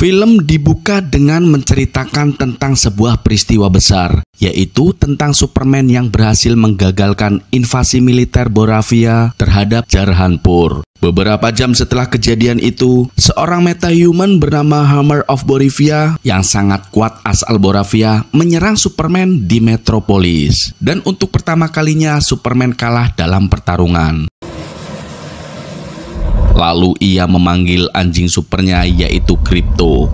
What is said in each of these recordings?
Film dibuka dengan menceritakan tentang sebuah peristiwa besar, yaitu tentang Superman yang berhasil menggagalkan invasi militer Boravia terhadap Jarhanpur. Beberapa jam setelah kejadian itu, seorang metahuman bernama Hammer of Boravia yang sangat kuat asal Boravia menyerang Superman di Metropolis. Dan untuk pertama kalinya Superman kalah dalam pertarungan. Lalu ia memanggil anjing supernya yaitu Krypto.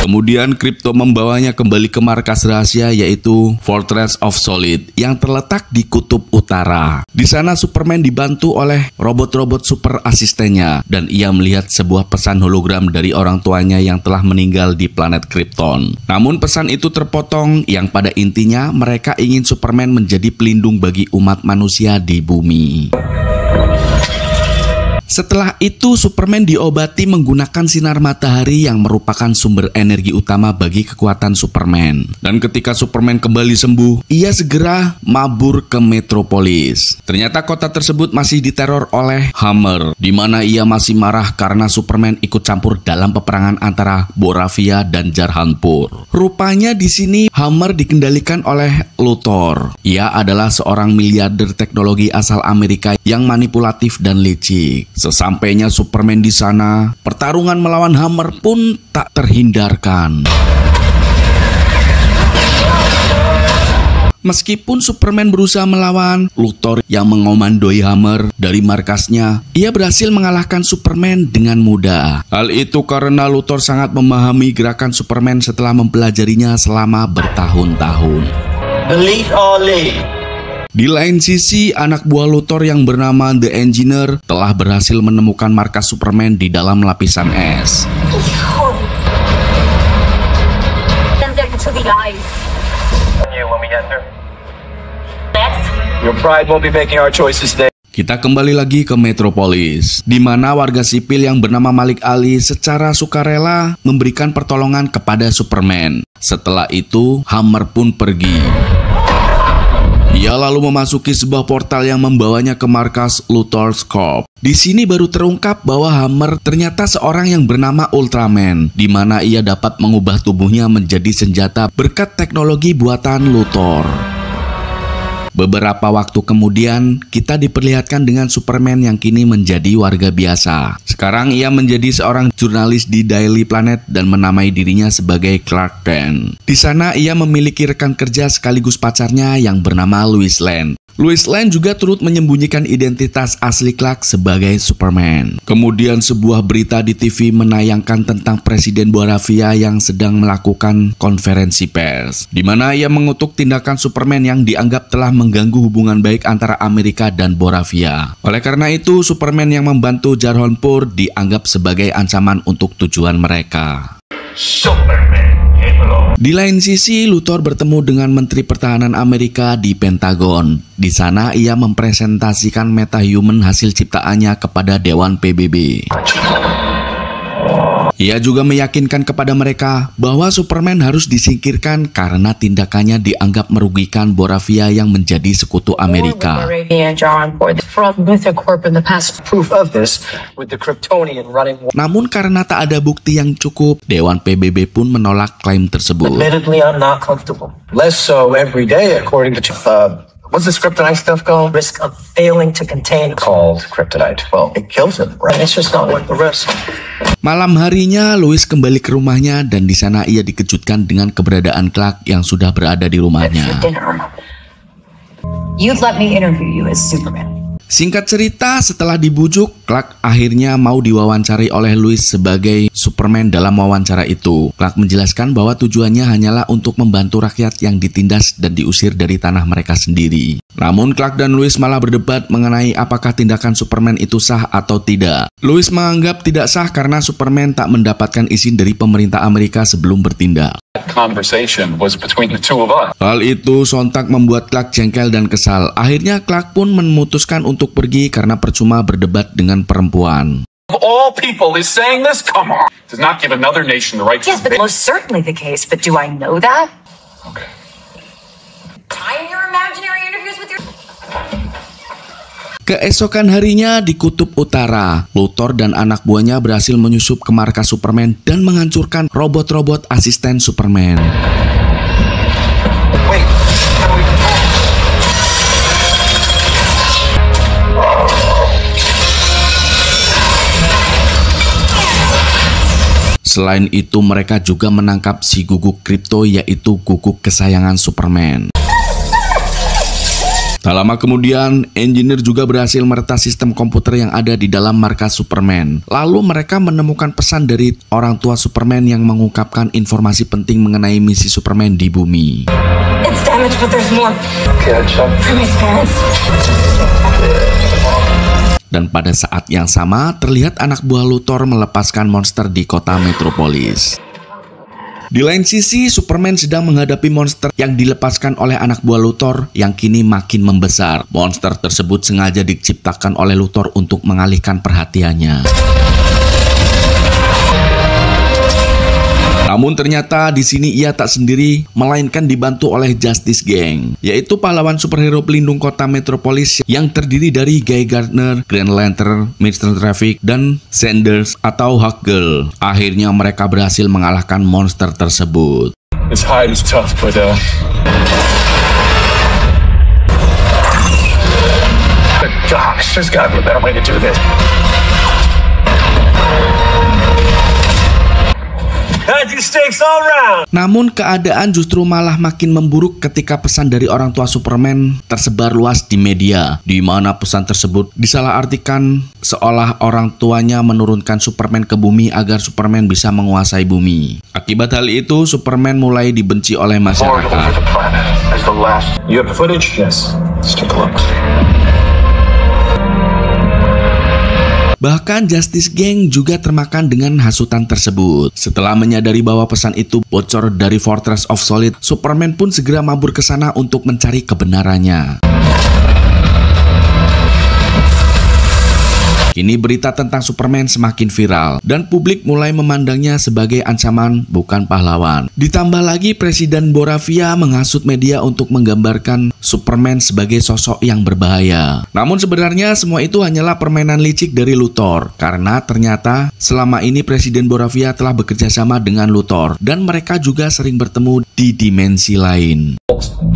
Kemudian Krypto membawanya kembali ke markas rahasia yaitu Fortress of Solid yang terletak di kutub utara. Di sana Superman dibantu oleh robot-robot super asistennya dan ia melihat sebuah pesan hologram dari orang tuanya yang telah meninggal di planet Krypton. Namun pesan itu terpotong yang pada intinya mereka ingin Superman menjadi pelindung bagi umat manusia di bumi. Setelah itu, Superman diobati menggunakan sinar matahari yang merupakan sumber energi utama bagi kekuatan Superman. Dan ketika Superman kembali sembuh, ia segera mabur ke Metropolis. Ternyata kota tersebut masih diteror oleh Hammer, di mana ia masih marah karena Superman ikut campur dalam peperangan antara Boravia dan Jarhanpur. Rupanya di sini Hammer dikendalikan oleh Luthor. Ia adalah seorang miliarder teknologi asal Amerika yang manipulatif dan licik. Sesampainya Superman di sana, pertarungan melawan Hammer pun tak terhindarkan. Meskipun Superman berusaha melawan Luthor yang mengomandoi Hammer dari markasnya, ia berhasil mengalahkan Superman dengan mudah. Hal itu karena Luthor sangat memahami gerakan Superman setelah mempelajarinya selama bertahun-tahun. Di lain sisi, anak buah Luthor yang bernama The Engineer telah berhasil menemukan markas Superman di dalam lapisan es. Kita kembali lagi ke Metropolis, di mana warga sipil yang bernama Malik Ali secara sukarela memberikan pertolongan kepada Superman. Setelah itu, Hammer pun pergi. Ia lalu memasuki sebuah portal yang membawanya ke markas Luthor's Corp. Di sini baru terungkap bahwa Hammer ternyata seorang yang bernama Ultraman, di mana ia dapat mengubah tubuhnya menjadi senjata berkat teknologi buatan Luthor. Beberapa waktu kemudian, kita diperlihatkan dengan Superman yang kini menjadi warga biasa. Sekarang ia menjadi seorang jurnalis di Daily Planet dan menamai dirinya sebagai Clark Kent. Di sana ia memiliki rekan kerja sekaligus pacarnya yang bernama Lois Lane. Lois Lane juga turut menyembunyikan identitas asli Clark sebagai Superman. Kemudian sebuah berita di TV menayangkan tentang Presiden Boravia yang sedang melakukan konferensi pers, di mana ia mengutuk tindakan Superman yang dianggap telah mengganggu hubungan baik antara Amerika dan Boravia. Oleh karena itu, Superman yang membantu Jarhanpur dianggap sebagai ancaman untuk tujuan mereka. Di lain sisi, Luthor bertemu dengan Menteri Pertahanan Amerika di Pentagon. Di sana ia mempresentasikan metahuman hasil ciptaannya kepada Dewan PBB. Ia juga meyakinkan kepada mereka bahwa Superman harus disingkirkan karena tindakannya dianggap merugikan Boravia yang menjadi sekutu Amerika. Namun karena tak ada bukti yang cukup, Dewan PBB pun menolak klaim tersebut. What's this kryptonite stuff called? Risk of failing to contain called kryptonite. Well, it kills him, right? It's just not worth the risk. Malam harinya, Lois kembali ke rumahnya dan di sana ia dikejutkan dengan keberadaan Clark yang sudah berada di rumahnya. You'd let me interview you as Superman. Singkat cerita, setelah dibujuk, Clark akhirnya mau diwawancari oleh Lois sebagai Superman dalam wawancara itu. Clark menjelaskan bahwa tujuannya hanyalah untuk membantu rakyat yang ditindas dan diusir dari tanah mereka sendiri. Namun Clark dan Lois malah berdebat mengenai apakah tindakan Superman itu sah atau tidak. Lois menganggap tidak sah karena Superman tak mendapatkan izin dari pemerintah Amerika sebelum bertindak. Hal itu sontak membuat Clark jengkel dan kesal. Akhirnya Clark pun memutuskan untuk pergi karena percuma berdebat dengan perempuan. All people is saying this? Come on. Does not give another nation the right to... Yes, but most certainly the case. But do I know that? Okay. Time your imaginary interviews with your... Keesokan harinya di Kutub Utara, Luthor dan anak buahnya berhasil menyusup ke markas Superman dan menghancurkan robot-robot asisten Superman. Wait, how do we control? Selain itu, mereka juga menangkap si guguk Krypto, yaitu guguk kesayangan Superman. Tak lama kemudian, engineer juga berhasil meretas sistem komputer yang ada di dalam markas Superman. Lalu mereka menemukan pesan dari orang tua Superman yang mengungkapkan informasi penting mengenai misi Superman di bumi. It's damaged, but there's more. Catch up. For my parents. Dan pada saat yang sama, terlihat anak buah Luthor melepaskan monster di kota Metropolis. Di lain sisi, Superman sedang menghadapi monster yang dilepaskan oleh anak buah Luthor yang kini makin membesar. Monster tersebut sengaja diciptakan oleh Luthor untuk mengalihkan perhatiannya. Namun ternyata di sini ia tak sendiri, melainkan dibantu oleh Justice Gang, yaitu pahlawan superhero pelindung kota Metropolis yang terdiri dari Guy Gardner, Green Lantern, Mr. Traffic, dan Sanders atau Hawkgirl. Akhirnya mereka berhasil mengalahkan monster tersebut. This hide is tough, but Gosh, there's gotta be a better way to do this. Namun keadaan justru malah makin memburuk ketika pesan dari orang tua Superman tersebar luas di media, di mana pesan tersebut disalahartikan seolah orang tuanya menurunkan Superman ke bumi agar Superman bisa menguasai bumi. Akibat hal itu, Superman mulai dibenci oleh masyarakat. You have the footage? Yes. Let's take a look. Bahkan Justice Gang juga termakan dengan hasutan tersebut. Setelah menyadari bahwa pesan itu bocor dari Fortress of Solid, Superman pun segera mabur ke sana untuk mencari kebenarannya. Kini berita tentang Superman semakin viral dan publik mulai memandangnya sebagai ancaman, bukan pahlawan. Ditambah lagi Presiden Boravia menghasut media untuk menggambarkan Superman sebagai sosok yang berbahaya. Namun sebenarnya semua itu hanyalah permainan licik dari Luthor, karena ternyata selama ini Presiden Boravia telah bekerja sama dengan Luthor dan mereka juga sering bertemu di dimensi lain.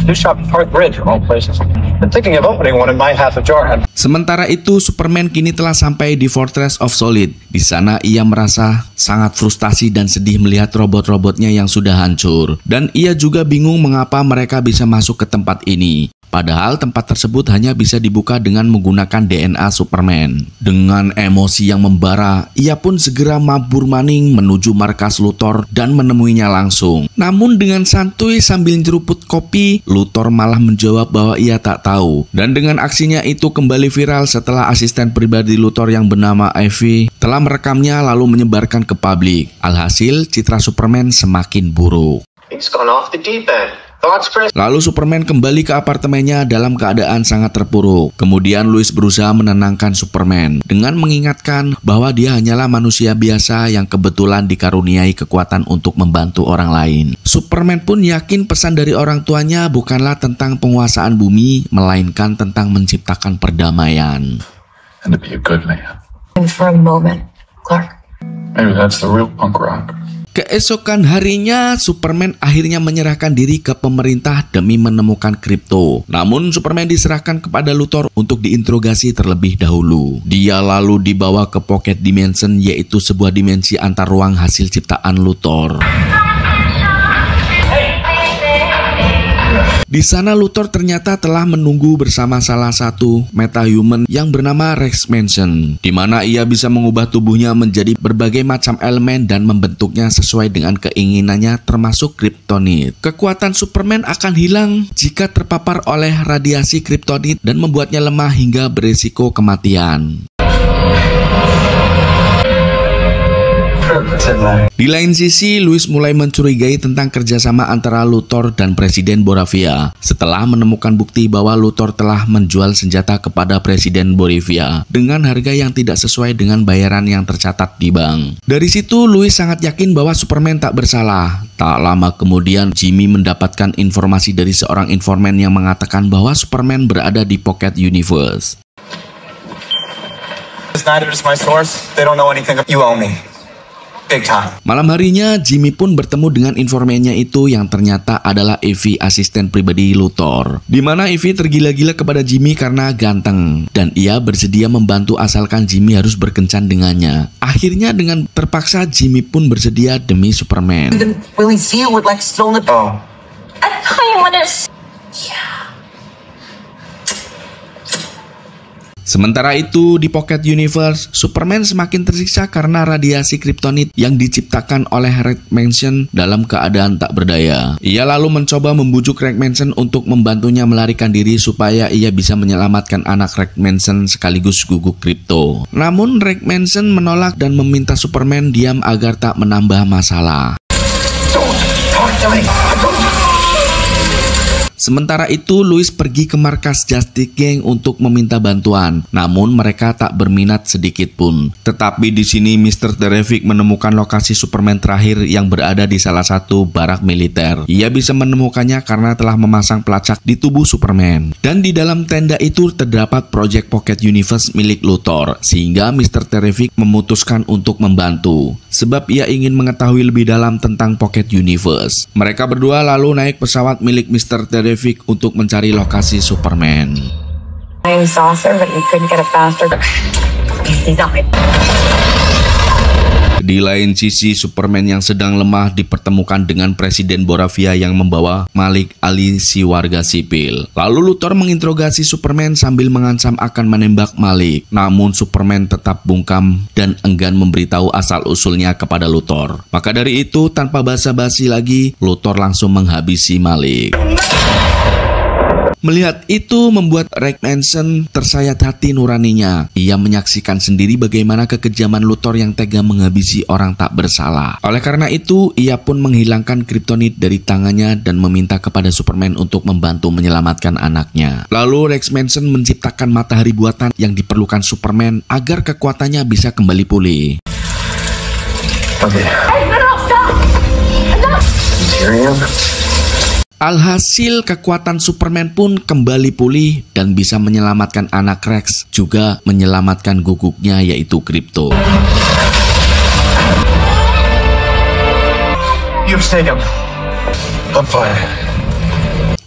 New shop Park Bridge, wrong places. Been thinking of opening one in my half a jar. Sementara itu, Superman kini telah sampai di Fortress of Solid. Di sana ia merasa sangat frustasi dan sedih melihat robot-robotnya yang sudah hancur. Dan ia juga bingung mengapa mereka bisa masuk ke tempat ini. Padahal tempat tersebut hanya bisa dibuka dengan menggunakan DNA Superman. Dengan emosi yang membara, ia pun segera mabur maning menuju markas Luthor dan menemuinya langsung. Namun dengan santuy sambil nyeruput kopi, Luthor malah menjawab bahwa ia tak tahu. Dan dengan aksinya itu kembali viral setelah asisten pribadi Luthor yang bernama Ivy telah merekamnya lalu menyebarkan ke publik. Alhasil, citra Superman semakin buruk. He's gone off the deep end. Lalu Superman kembali ke apartemennya dalam keadaan sangat terpuruk. Kemudian Lois berusaha menenangkan Superman dengan mengingatkan bahwa dia hanyalah manusia biasa yang kebetulan dikaruniai kekuatan untuk membantu orang lain. Superman pun yakin pesan dari orang tuanya bukanlah tentang penguasaan bumi, melainkan tentang menciptakan perdamaian. and to be a good man. And for a moment, Clark. Maybe that's the real punk rock. Keesokan harinya, Superman akhirnya menyerahkan diri ke pemerintah demi menemukan Krypto. Namun, Superman diserahkan kepada Luthor untuk diinterogasi terlebih dahulu. Dia lalu dibawa ke Pocket Dimension, yaitu sebuah dimensi antar ruang hasil ciptaan Luthor. Di sana Luthor ternyata telah menunggu bersama salah satu metahuman yang bernama Rex Mansion, di mana ia bisa mengubah tubuhnya menjadi berbagai macam elemen dan membentuknya sesuai dengan keinginannya, termasuk Kryptonite. Kekuatan Superman akan hilang jika terpapar oleh radiasi Kryptonite dan membuatnya lemah hingga berisiko kematian. Di lain sisi, Lois mulai mencurigai tentang kerjasama antara Luthor dan Presiden Boravia setelah menemukan bukti bahwa Luthor telah menjual senjata kepada Presiden Boravia dengan harga yang tidak sesuai dengan bayaran yang tercatat di bank. Dari situ, Lois sangat yakin bahwa Superman tak bersalah. Tak lama kemudian, Jimmy mendapatkan informasi dari seorang informan yang mengatakan bahwa Superman berada di Pocket Universe. Snyder is my source. They don't know anything. You owe me. Big time. Malam harinya, Jimmy pun bertemu dengan informannya itu yang ternyata adalah Evie, asisten pribadi Luthor. Di mana Evie tergila-gila kepada Jimmy karena ganteng dan ia bersedia membantu asalkan Jimmy harus berkencan dengannya. Akhirnya dengan terpaksa Jimmy pun bersedia demi Superman. Didn't really see you with like stolen. Oh. I thought you wanted to... Yeah. Sementara itu, di Pocket Universe, Superman semakin tersiksa karena radiasi Kryptonit yang diciptakan oleh Red Mansion dalam keadaan tak berdaya. Ia lalu mencoba membujuk Red Mansion untuk membantunya melarikan diri supaya ia bisa menyelamatkan anak Red Mansion sekaligus guguk Krypto. Namun Red Mansion menolak dan meminta Superman diam agar tak menambah masalah. Don't talk to me. Sementara itu, Lois pergi ke markas Justice Gang untuk meminta bantuan. Namun mereka tak berminat sedikit pun. Tetapi di sini Mr. Terrific menemukan lokasi Superman terakhir yang berada di salah satu barak militer. Ia bisa menemukannya karena telah memasang pelacak di tubuh Superman. Dan di dalam tenda itu terdapat Project Pocket Universe milik Luthor, sehingga Mr. Terrific memutuskan untuk membantu. Sebab ia ingin mengetahui lebih dalam tentang Pocket Universe. Mereka berdua lalu naik pesawat milik Mr. Terrific untuk mencari lokasi Superman. I'm saucer, but you couldn't get it faster. Di lain sisi, Superman yang sedang lemah dipertemukan dengan Presiden Boravia yang membawa Malik Ali, si warga sipil. Lalu Luthor menginterogasi Superman sambil mengancam akan menembak Malik. Namun Superman tetap bungkam dan enggan memberitahu asal-usulnya kepada Luthor. Maka dari itu, tanpa basa-basi lagi, Luthor langsung menghabisi Malik. Melihat itu membuat Red Mansion tersayat hati nuraninya. Ia menyaksikan sendiri bagaimana kekejaman Luthor yang tega menghabisi orang tak bersalah. Oleh karena itu, ia pun menghilangkan Kryptonit dari tangannya dan meminta kepada Superman untuk membantu menyelamatkan anaknya. Lalu Red Mansion menciptakan matahari buatan yang diperlukan Superman agar kekuatannya bisa kembali pulih. Okay. Alhasil kekuatan Superman pun kembali pulih dan bisa menyelamatkan anak Rex, juga menyelamatkan guguknya yaitu Krypto. You've saved him. I'm fine.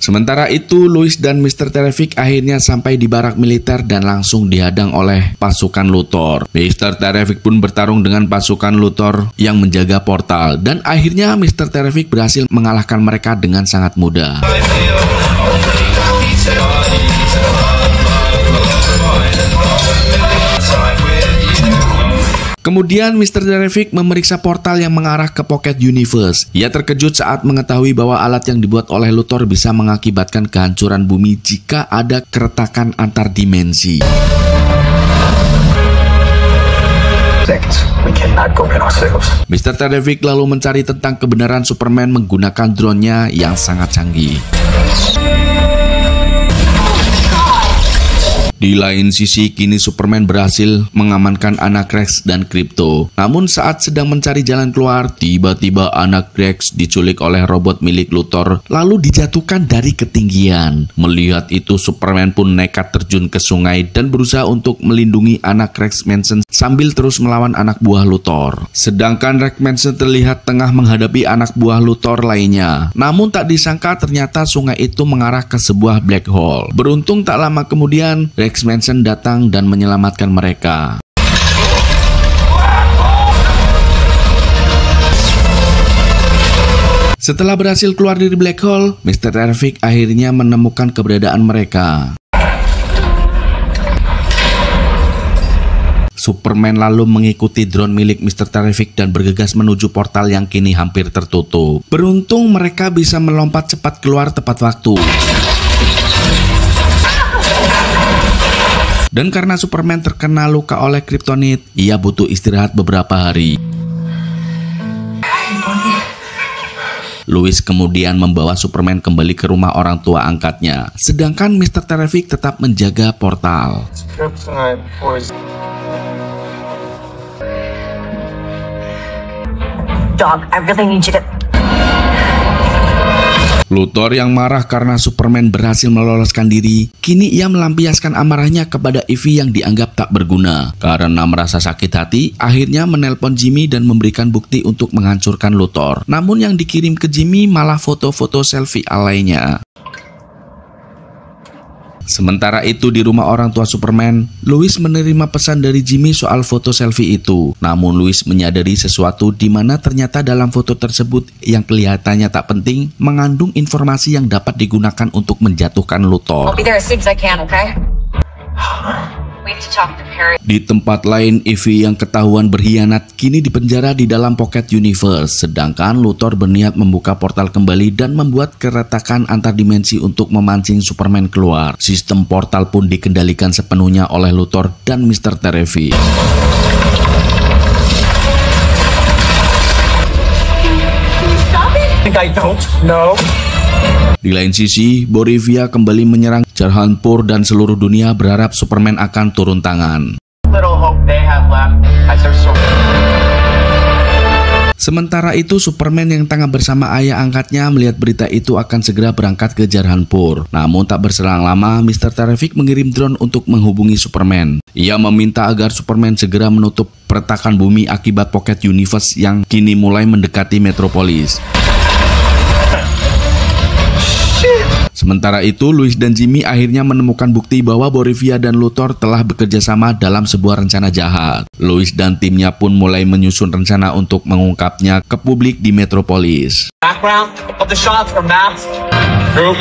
Sementara itu, Lois dan Mr. Terrific akhirnya sampai di barak militer dan langsung dihadang oleh pasukan Luthor. Mr. Terrific pun bertarung dengan pasukan Luthor yang menjaga portal dan akhirnya Mr. Terrific berhasil mengalahkan mereka dengan sangat mudah. Kemudian Mr. Terrific memeriksa portal yang mengarah ke Pocket Universe. Ia terkejut saat mengetahui bahwa alat yang dibuat oleh Luthor bisa mengakibatkan kehancuran bumi jika ada keretakan antar dimensi. Mr. Terrific lalu mencari tentang kebenaran Superman menggunakan drone-nya yang sangat canggih. Di lain sisi, kini Superman berhasil mengamankan anak Rex dan Krypto. Namun saat sedang mencari jalan keluar, tiba-tiba anak Rex diculik oleh robot milik Luthor, lalu dijatuhkan dari ketinggian. Melihat itu, Superman pun nekat terjun ke sungai dan berusaha untuk melindungi anak Rex Mansion sambil terus melawan anak buah Luthor. Sedangkan Rex Mansion terlihat tengah menghadapi anak buah Luthor lainnya. Namun tak disangka ternyata sungai itu mengarah ke sebuah black hole. Beruntung tak lama kemudian, Rex Mansion datang dan menyelamatkan mereka. Setelah berhasil keluar dari black hole, Mr. Terrific akhirnya menemukan keberadaan mereka. Superman lalu mengikuti drone milik Mr. Terrific dan bergegas menuju portal yang kini hampir tertutup. Beruntung mereka bisa melompat cepat keluar tepat waktu. Dan karena Superman terkena luka oleh Kryptonit, ia butuh istirahat beberapa hari. Lois kemudian membawa Superman kembali ke rumah orang tua angkatnya, sedangkan Mr. Terrific tetap menjaga portal. Dog, I really need you to... Luthor yang marah karena Superman berhasil meloloskan diri, kini ia melampiaskan amarahnya kepada Ivy yang dianggap tak berguna. Karena merasa sakit hati, akhirnya menelpon Jimmy dan memberikan bukti untuk menghancurkan Luthor. Namun yang dikirim ke Jimmy malah foto-foto selfie alaynya. Sementara itu di rumah orang tua Superman, Lois menerima pesan dari Jimmy soal foto selfie itu. Namun Lois menyadari sesuatu di mana ternyata dalam foto tersebut yang kelihatannya tak penting mengandung informasi yang dapat digunakan untuk menjatuhkan Luthor. I'll be there as soon as I can, okay? We have to talk to Perry. Di tempat lain, Ivy yang ketahuan berkhianat kini dipenjara di dalam Pocket Universe, sedangkan Luthor berniat membuka portal kembali dan membuat keretakan antar dimensi untuk memancing Superman keluar. Sistem portal pun dikendalikan sepenuhnya oleh Luthor dan Mr. Terrific. I think I don't know. Di lain sisi, Borivia kembali menyerang Jarhanpur dan seluruh dunia berharap Superman akan turun tangan. Little hope they have left. Sementara itu, Superman yang tengah bersama ayah angkatnya melihat berita itu akan segera berangkat ke Jarhanpur. Namun tak berselang lama, Mr. Terrific mengirim drone untuk menghubungi Superman. Ia meminta agar Superman segera menutup peretakan bumi akibat Pocket Universe yang kini mulai mendekati Metropolis. Sementara itu, Lois dan Jimmy akhirnya menemukan bukti bahwa Borivia dan Luthor telah bekerja sama dalam sebuah rencana jahat. Lois dan timnya pun mulai menyusun rencana untuk mengungkapnya ke publik di Metropolis. Background of the shots are masked. Who?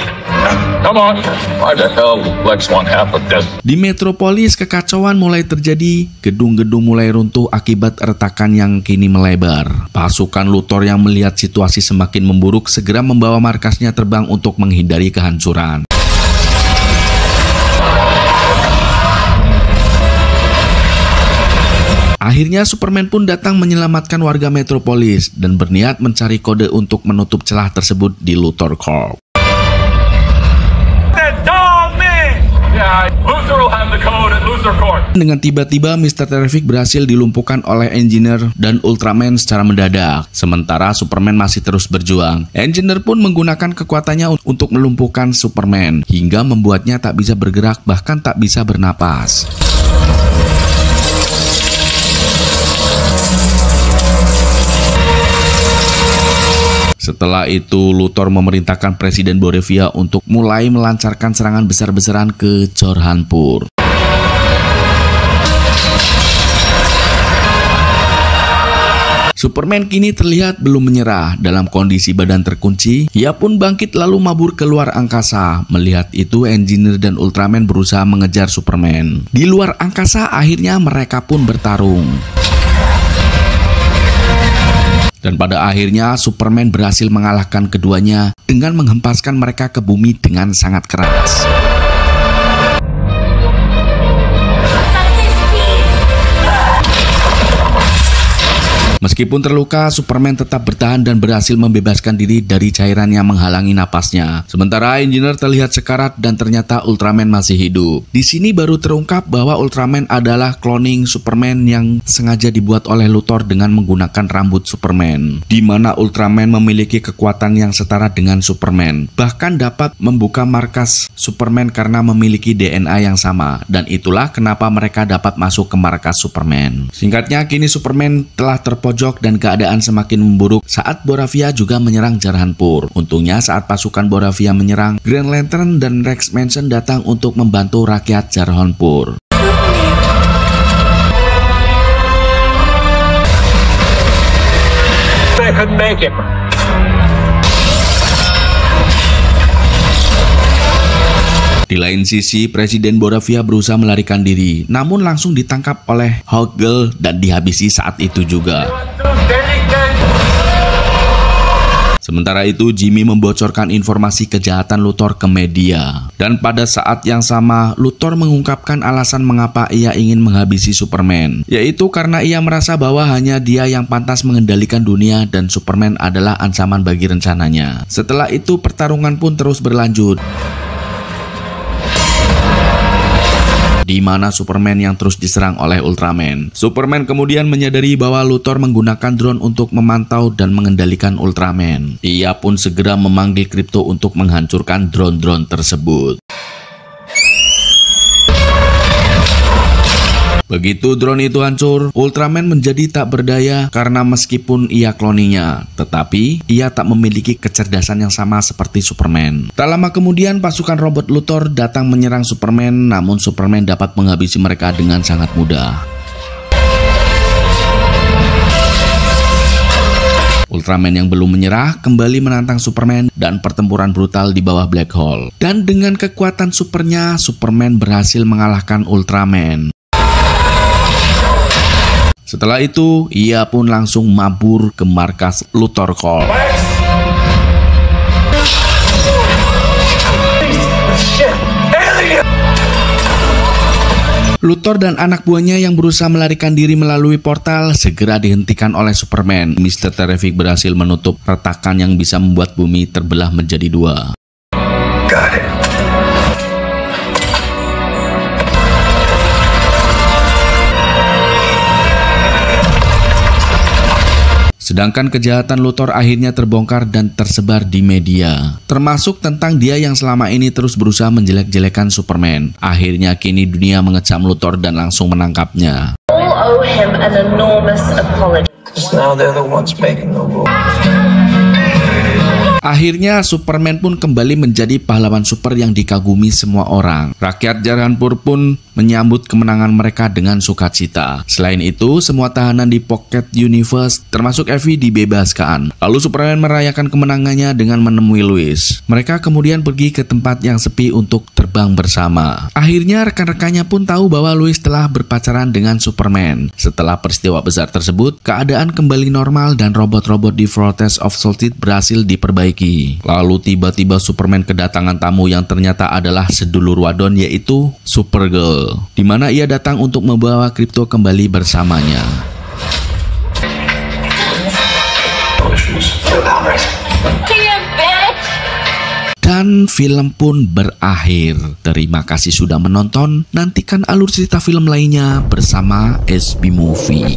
Come on. Why the hell would Lex want half of this? Di Metropolis, kekacauan mulai terjadi. Gedung-gedung mulai runtuh akibat retakan yang kini melebar. Pasukan Luthor yang melihat situasi semakin memburuk segera membawa markasnya terbang untuk menghindari kehancuran. Akhirnya Superman pun datang menyelamatkan warga Metropolis dan berniat mencari kode untuk menutup celah tersebut di Luthor Corp. Luthor will have the code at Luthor Corp. Dengan tiba-tiba Mr. Terrific berhasil dilumpuhkan oleh Engineer dan Ultraman secara mendadak. Sementara Superman masih terus berjuang. Engineer pun menggunakan kekuatannya untuk melumpuhkan Superman hingga membuatnya tak bisa bergerak, bahkan tak bisa bernapas. Setelah itu, Luthor memerintahkan Presiden Borivia untuk mulai melancarkan serangan besar-besaran ke Jarhanpur. Superman kini terlihat belum menyerah. Dalam kondisi badan terkunci, ia pun bangkit lalu mabur keluar angkasa. Melihat itu, Engineer dan Ultraman berusaha mengejar Superman. Di luar angkasa, akhirnya mereka pun bertarung. Dan pada akhirnya Superman berhasil mengalahkan keduanya dengan menghempaskan mereka ke bumi dengan sangat keras. Meskipun terluka, Superman tetap bertahan dan berhasil membebaskan diri dari cairan yang menghalangi napasnya. Sementara Engineer terlihat sekarat dan ternyata Ultraman masih hidup. Di sini baru terungkap bahwa Ultraman adalah cloning Superman yang sengaja dibuat oleh Luthor dengan menggunakan rambut Superman. Di mana Ultraman memiliki kekuatan yang setara dengan Superman. Bahkan dapat membuka markas Superman karena memiliki DNA yang sama. Dan itulah kenapa mereka dapat masuk ke markas Superman. Singkatnya, kini Superman telah terpojok dan keadaan semakin memburuk saat Borivia juga menyerang Jarhanpur. Untungnya saat pasukan Borivia menyerang, Green Lantern dan Rex Manson datang untuk membantu rakyat Jarhanpur. They couldn't make it. Di lain sisi, Presiden Borivia berusaha melarikan diri, namun langsung ditangkap oleh Hawkgirl dan dihabisi saat itu juga. Sementara itu, Jimmy membocorkan informasi kejahatan Luthor ke media. Dan pada saat yang sama, Luthor mengungkapkan alasan mengapa ia ingin menghabisi Superman, yaitu karena ia merasa bahwa hanya dia yang pantas mengendalikan dunia dan Superman adalah ancaman bagi rencananya. Setelah itu, pertarungan pun terus berlanjut. di mana Superman yang terus diserang oleh Ultraman. Superman kemudian menyadari bahwa Luthor menggunakan drone untuk memantau dan mengendalikan Ultraman. Ia pun segera memanggil Krypto untuk menghancurkan drone-drone tersebut. Begitu drone itu hancur, Ultraman menjadi tak berdaya karena meskipun ia kloninya, tetapi ia tak memiliki kecerdasan yang sama seperti Superman. Tak lama kemudian pasukan robot Luthor datang menyerang Superman, namun Superman dapat menghabisi mereka dengan sangat mudah. Ultraman yang belum menyerah kembali menantang Superman dan pertempuran brutal di bawah Black Hole. Dan dengan kekuatan supernya, Superman berhasil mengalahkan Ultraman. Setelah itu, ia pun langsung mabur ke markas Luthor Corps. Luthor dan anak buahnya yang berusaha melarikan diri melalui portal segera dihentikan oleh Superman. Mr. Terrific berhasil menutup retakan yang bisa membuat bumi terbelah menjadi dua. Got it. Sedangkan kejahatan Luthor akhirnya terbongkar dan tersebar di media, termasuk tentang dia yang selama ini terus berusaha menjelek-jelekan Superman. Akhirnya kini dunia mengecam Luthor dan langsung menangkapnya. All owe him an enormous apology. Because now they're the ones making the rules. Akhirnya Superman pun kembali menjadi pahlawan super yang dikagumi semua orang. Rakyat Jaranpur pun menyambut kemenangan mereka dengan sukacita. Selain itu, semua tahanan di Pocket Universe termasuk Evie dibebaskan. Lalu Superman merayakan kemenangannya dengan menemui Lois. Mereka kemudian pergi ke tempat yang sepi untuk terbang bersama. Akhirnya rekan-rekannya pun tahu bahwa Lois telah berpacaran dengan Superman. Setelah peristiwa besar tersebut, keadaan kembali normal dan robot-robot di Fortress of Solitude berhasil diperbaiki. Lalu tiba-tiba Superman kedatangan tamu yang ternyata adalah sedulur wadon, yaitu Supergirl, di mana ia datang untuk membawa Krypto kembali bersamanya. Dan film pun berakhir. Terima kasih sudah menonton. Nantikan alur cerita film lainnya bersama SB Movie.